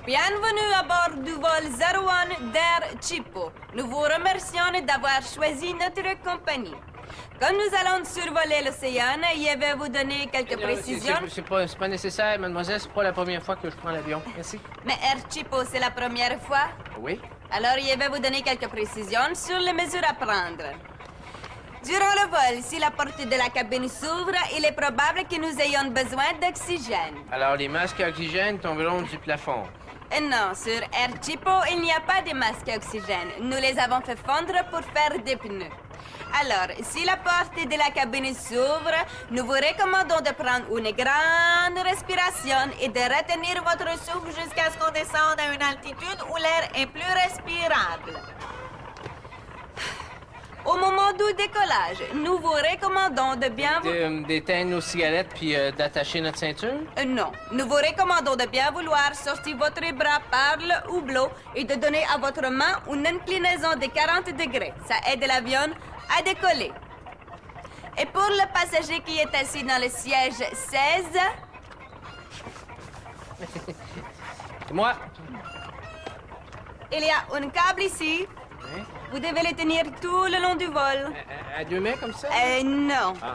Bienvenue à bord du vol 01 d'Air Chipo. Nous vous remercions d'avoir choisi notre compagnie. Comme nous allons survoler l'océan, je vais vous donner quelques précisions. C'est pas nécessaire, mademoiselle. C'est pas la première fois que je prends l'avion. Merci. Mais Air Chipo, c'est la première fois? Oui. Alors, je vais vous donner quelques précisions sur les mesures à prendre. Durant le vol, si la porte de la cabine s'ouvre, il est probable que nous ayons besoin d'oxygène. Alors, les masques à oxygène tomberont du plafond. Non, sur Air Chipo, il n'y a pas de masque à oxygène. Nous les avons fait fondre pour faire des pneus. Alors, si la porte de la cabine s'ouvre, nous vous recommandons de prendre une grande respiration et de retenir votre souffle jusqu'à ce qu'on descende à une altitude où l'air est plus respirable. Au moment du décollage, nous vous recommandons de bien D'éteindre nos cigarettes puis d'attacher notre ceinture? Non. Nous vous recommandons de bien vouloir sortir votre bras par le hublot et de donner à votre main une inclinaison de 40 degrés. Ça aide l'avion à décoller. Et pour le passager qui est assis dans le siège 16... C'est moi. Il y a un câble ici. Oui. Vous devez le tenir tout le long du vol. À 2 mains comme ça? Non. Ah.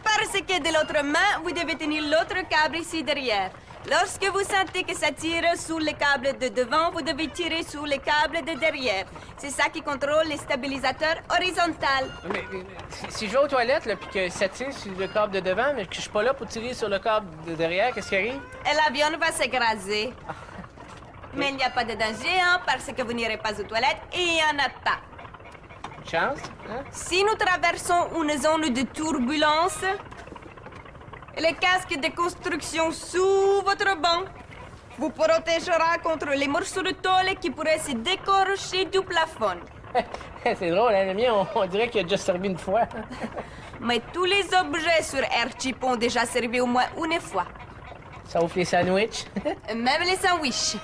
Parce que de l'autre main, vous devez tenir l'autre câble ici derrière. Lorsque vous sentez que ça tire sur le câble de devant, vous devez tirer sur le câble de derrière. C'est ça qui contrôle les stabilisateurs horizontaux. Mais si je vais aux toilettes, là, puis que ça tire sur le câble de devant, mais que je suis pas là pour tirer sur le câble de derrière, qu'est-ce qui arrive? Et l'avion va s'écraser. Mais il n'y a pas de danger, hein, parce que vous n'irez pas aux toilettes et il n'y en a pas. Une chance, hein? Si nous traversons une zone de turbulence, le casque de construction sous votre banc vous protégera contre les morceaux de tôle qui pourraient se décrocher du plafond. C'est drôle, hein, le mien, on dirait qu'il a déjà servi une fois. Mais tous les objets sur Air Chip ont déjà servi au moins une fois. Sauf les sandwichs. Même les sandwichs.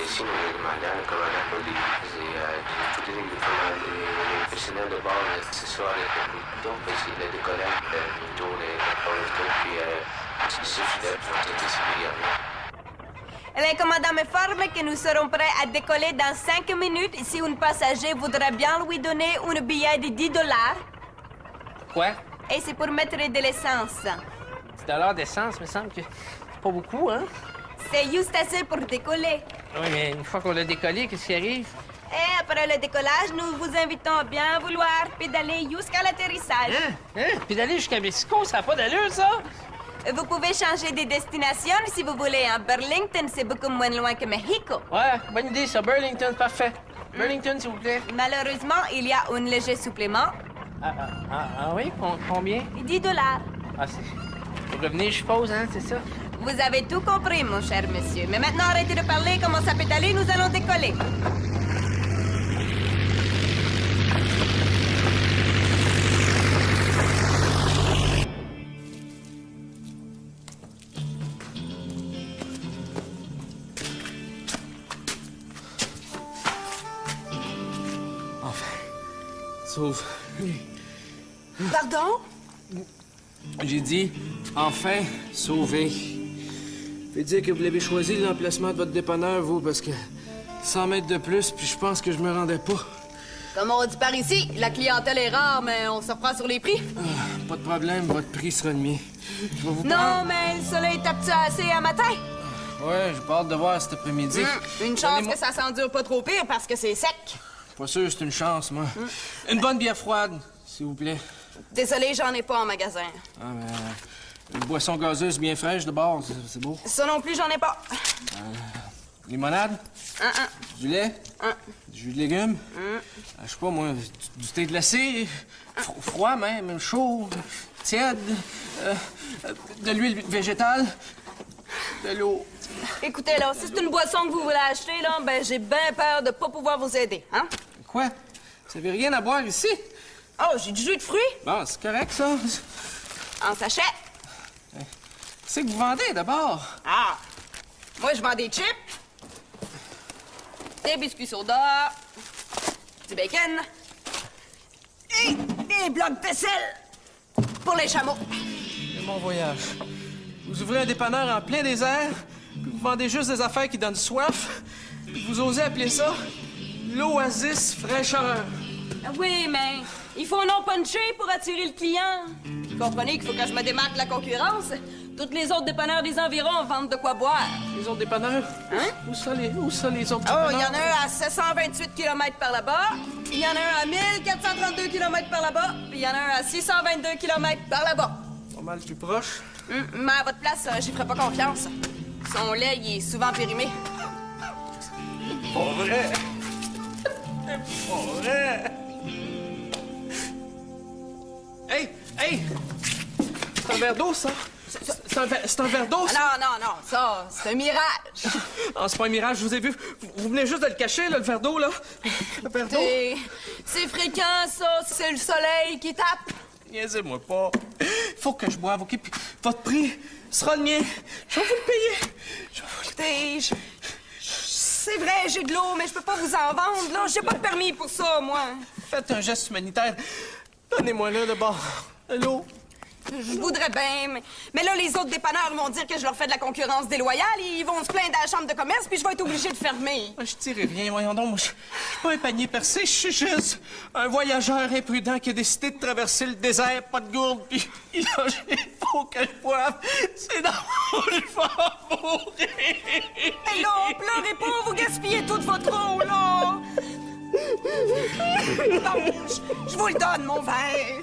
Ici, nous demandons le commandant pour toutes les personnels de bord ce soir donc parce qu'il a décollé le tour puis suffit de protéger Le commandant m'informe que nous serons prêts à décoller dans 5 minutes si un passager voudrait bien lui donner un billet de 10 $. Quoi? Et c'est pour mettre de l'essence. 10 $ d'essence, me semble que c'est pas beaucoup, hein? C'est juste assez pour décoller. Oui, mais une fois qu'on a décollé, qu'est-ce qui arrive? Et après le décollage, nous vous invitons à bien vouloir pédaler jusqu'à l'atterrissage. Pédaler jusqu'à Mexico, ça n'a pas d'allure, ça? Vous pouvez changer de destination si vous voulez. À Burlington, c'est beaucoup moins loin que Mexico. Ouais, bonne idée, ça. Burlington, parfait. Burlington, s'il vous plaît. Malheureusement, il y a un léger supplément. Ah oui? Combien? 10 $. Ah, c'est pour revenir, je suppose, hein, c'est ça? Vous avez tout compris, mon cher monsieur. Mais maintenant, arrêtez de parler, commencez à pédaler, nous allons décoller. Enfin, sauve. Pardon? J'ai dit, enfin, sauvé. Fait dire que vous l'avez choisi l'emplacement de votre dépanneur, vous, parce que 100 mètres de plus, puis je pense que je me rendais pas. Comme on dit par ici, la clientèle est rare, mais on se reprend sur les prix. Pas de problème, votre prix sera le mien. Je vais vous Non, prendre... mais le soleil tape-tu assez à matin? Ouais, j'ai pas hâte de voir cet après-midi. Une chance que ça s'endure pas trop pire parce que c'est sec. Pas sûr, c'est une chance, moi. Une bonne bière froide, s'il vous plaît. Désolé, j'en ai pas en magasin. Ah, une boisson gazeuse bien fraîche de bord, c'est beau. Ça non plus, j'en ai pas. Limonade? Du lait? Du jus de légumes? Je sais pas, moi, du thé glacé, froid même, chaud, tiède, de l'huile végétale, de l'eau. Écoutez, là, si c'est une boisson que vous voulez acheter, là, ben j'ai bien peur de pas pouvoir vous aider, hein? Quoi? Vous avez rien à boire ici? Oh, j'ai du jus de fruits Bon, c'est correct, ça. en sachet. Qu'est-ce que vous vendez, d'abord? Ah! Moi, je vends des chips, des biscuits soda, du bacon et des blocs de sel pour les chameaux. C'est mon voyage. Vous ouvrez un dépanneur en plein désert puis vous vendez juste des affaires qui donnent soif, puis vous osez appeler ça l'oasis fraîcheur. Oui, mais il faut non puncher pour attirer le client. Vous comprenez qu'il faut que je me démarque de la concurrence? Toutes les autres dépanneurs des environs vendent de quoi boire. Les autres dépanneurs? Hein? Où ça les autres Oh, dépanneurs? il y en a un à 728 km par là-bas, il y en a un à 1432 km par là-bas, puis il y en a un à 622 km par là-bas. Pas mal plus proche. Mais à votre place, j'y ferais pas confiance. Son lait, il est souvent périmé. Pas vrai! C'est pas vrai! Hey! C'est un verre d'eau, ça? C'est un verre d'eau, ça? Non, ça, c'est un mirage. Ah, c'est pas un mirage, je vous ai vu. Vous venez juste de le cacher, là, le verre d'eau, là. Le verre d'eau. C'est fréquent, ça, c'est le soleil qui tape. Niaisez-moi pas. Faut que je boive, OK? Puis votre prix sera le mien. Je vais vous le payer. Écoutez, c'est vrai, j'ai de l'eau, mais je peux pas vous en vendre, là. J'ai pas de permis pour ça, moi. Faites un geste humanitaire. Donnez-moi-le, de bord. De l'eau. Je voudrais bien, mais là, les autres dépanneurs vont dire que je leur fais de la concurrence déloyale et ils vont se plaindre à la chambre de commerce, puis je vais être obligée de fermer. Moi, je tirais rien, voyons donc. Moi, je suis pas un panier percé, je suis juste un voyageur imprudent qui a décidé de traverser le désert, pas de gourde, puis il a faut que je boive. C'est dans mon je vais mourir. Mais là, pleurez pas, vous gaspillez toute votre eau, là. Bon, je vous le donne, mon verre.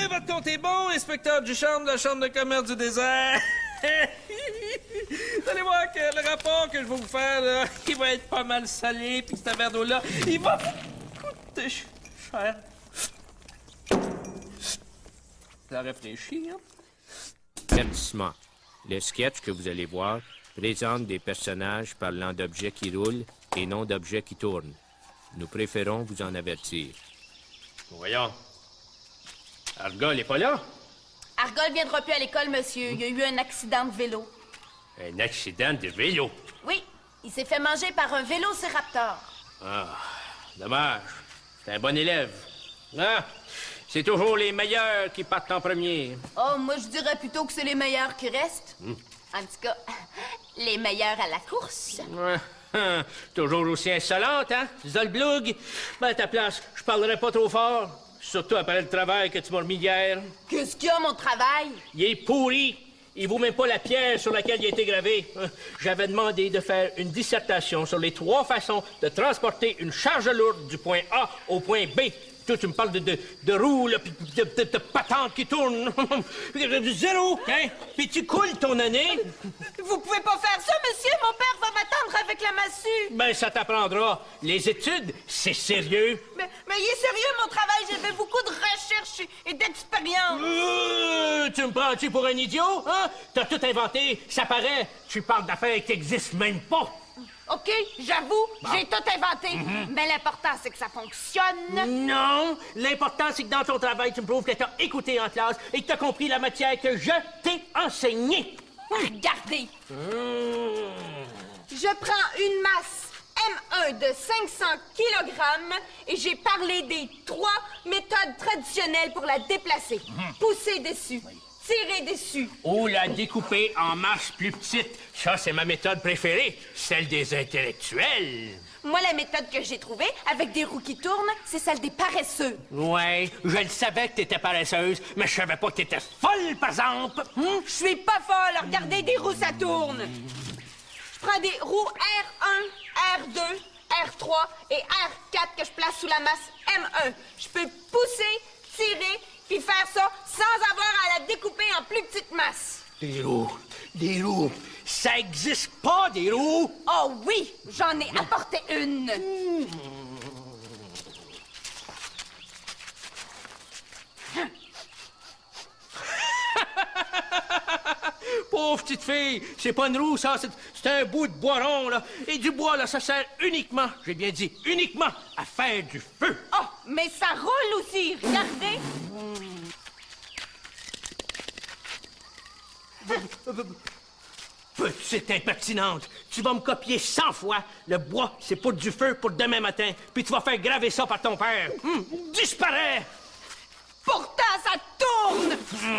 Votre compte est bon, inspecteur Ducharme de la Chambre de commerce du désert. Vous allez voir que le rapport que je vais vous faire, là, il va être pas mal salé, puis ce verre d'eau-là, il va vous coûter cher. Ça réfléchit, hein? Avertissement. Le sketch que vous allez voir présente des personnages parlant d'objets qui roulent et non d'objets qui tournent. Nous préférons vous en avertir. Voyons. Argol est pas là? Argol viendra plus à l'école, monsieur. Il y a eu un accident de vélo. Un accident de vélo. Oui, il s'est fait manger par un vélociraptor. Ah, dommage. C'est un bon élève. Ah, c'est toujours les meilleurs qui partent en premier. Oh, moi, je dirais plutôt que c'est les meilleurs qui restent. En tout cas, les meilleurs à la course. Ouais. Toujours aussi insolente, hein? Zolblug. Ben, à ta place, je parlerai pas trop fort. Surtout après le travail que tu m'as remis hier. Qu'est-ce qu'il y a, mon travail? Il est pourri. Il vaut même pas la pierre sur laquelle il a été gravé. J'avais demandé de faire une dissertation sur les 3 façons de transporter une charge lourde du point A au point B. Toi, tu me parles de roues, là, puis de patentes qui tournent. Zéro, hein? Puis tu coules ton année. Vous pouvez pas faire ça, monsieur. Mon père va m'attendre avec la massue. Ben, ça t'apprendra. Les études, c'est sérieux. Mais il est sérieux, mon travail. J'ai fait beaucoup de recherches et d'expérience. Tu me prends-tu pour un idiot, hein? T'as tout inventé, ça paraît. Tu parles d'affaires qui n'existent même pas. OK, j'avoue, j'ai tout inventé. Mais l'important, c'est que ça fonctionne. Non, l'important, c'est que dans ton travail, tu me prouves que t'as écouté en classe et que t'as compris la matière que je t'ai enseignée. Regardez. Je prends une masse M1 de 500 kg et j'ai parlé des 3 méthodes traditionnelles pour la déplacer. Pousser dessus, tirer dessus. Ou la découper en marches plus petites. Ça, c'est ma méthode préférée, celle des intellectuels. Moi, la méthode que j'ai trouvée, avec des roues qui tournent, c'est celle des paresseux. Ouais, je le savais que t'étais paresseuse, mais je savais pas que t'étais folle, par exemple. Je suis pas folle. Regardez, des roues, ça tourne. Je prends des roues R1, R2, R3 et R4 que je place sous la masse M1. Je peux pousser, tirer, puis faire ça sans avoir à la découper en plus petites masses. Des roues. Ça existe pas, des roues. Oh oui, j'en ai apporté une. Pauvre petite fille, c'est pas une roue, ça, c'est un bout de bois rond, là. Et du bois, là, ça sert uniquement, j'ai bien dit, uniquement à faire du feu. Oh, mais ça roule aussi, regardez. Petite impertinente, tu vas me copier 100 fois. Le bois, c'est pour du feu pour demain matin. Puis tu vas faire graver ça par ton père. Disparais! Pourtant, ça tourne. Vive le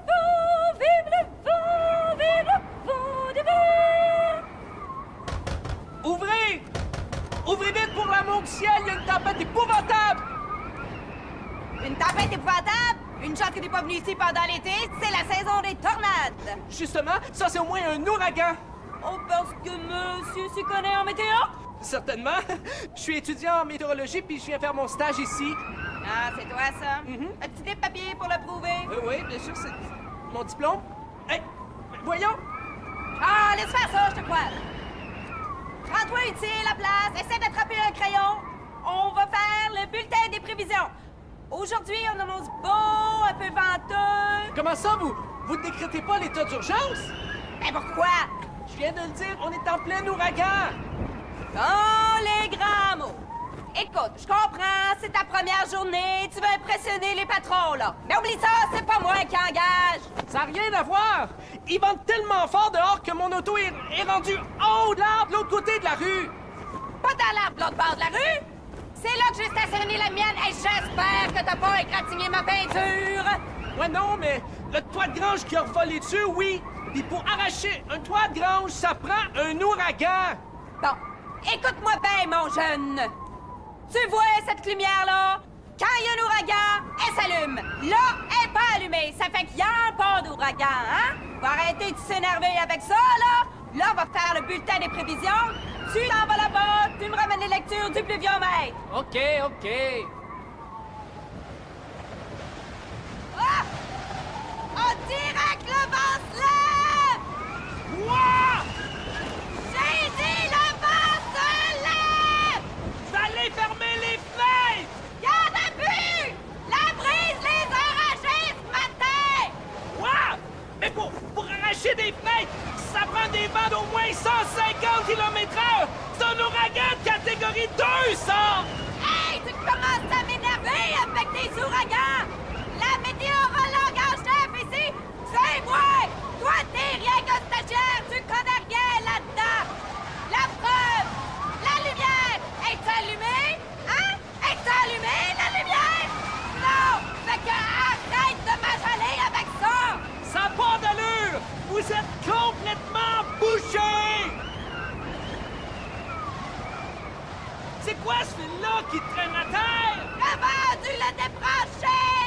vent, vive le vent, vive le vent d'hiver! Ouvrez! Ouvrez vite pour l'amour du ciel, il y a une tempête épouvantable! Une tempête épouvantable? Une chance que t'es pas venu ici pendant l'été, c'est la saison des tornades! Justement, ça c'est au moins un ouragan! Oh, parce que monsieur s'y connaît en météo? Certainement. Je suis étudiant en météorologie puis je viens faire mon stage ici. Ah, c'est toi, ça? As-tu des papiers pour le prouver? Oui, bien sûr, c'est mon diplôme. Hey, voyons! Ah, laisse faire ça, je te crois. Rends-toi utile à place, essaie d'attraper un crayon. On va faire le bulletin des prévisions. Aujourd'hui, on annonce beau, un peu venteux. Comment ça, vous ne décrétez pas l'état d'urgence? Mais pourquoi? Je viens de le dire, on est en plein ouragan! Dans les grands mots. Écoute, je comprends, c'est ta première journée, tu veux impressionner les patrons, là. Mais oublie ça, c'est pas moi qui engage. Ça n'a rien à voir! Ils vendent tellement fort dehors que mon auto est rendue en haut de l'arbre de l'autre côté de la rue! Pas dans l'arbre de l'autre bord de la rue. C'est là que j'ai stationné la mienne et j'espère que t'as pas égratigné ma peinture. Ouais, non, mais le toit de grange qui a volé dessus, oui! Puis pour arracher un toit de grange, ça prend un ouragan! Bon, écoute-moi bien, mon jeune. Tu vois cette lumière-là? Quand il y a un ouragan, elle s'allume. Là, elle n'est pas allumée. Ça fait qu'il n'y a pas d'ouragan, hein? Va arrêter de s'énerver avec ça, là. Là, on va faire le bulletin des prévisions. Tu t'en vas là-bas, tu me ramènes les lectures du pluviomètre. OK, OK. Ah! On dirait que le vent se lève! Quoi? J'ai dit le vent se lève! Vous allez fermer les fenêtres! Y'en a plus! La brise les a arrachés ce matin! Quoi? Mais pour arracher des fenêtres, ça prend des vents d'au moins 150 km/h! C'est un ouragan de catégorie 200! Hey, tu commences à m'énerver avec tes ouragans! La météo a langage chef ici, c'est moi! Toi, t'es rien que stagiaire, tu connais rien là-dedans! La preuve! La lumière! Est-tu allumée? Hein? Est-tu allumée, la lumière? Non! Fait que arrête de m'achaler avec ça! Ça n'a pas d'allure! Vous êtes complètement bouchés! C'est quoi ce fil-là qui traîne à terre? Le vent a dû le débrancher!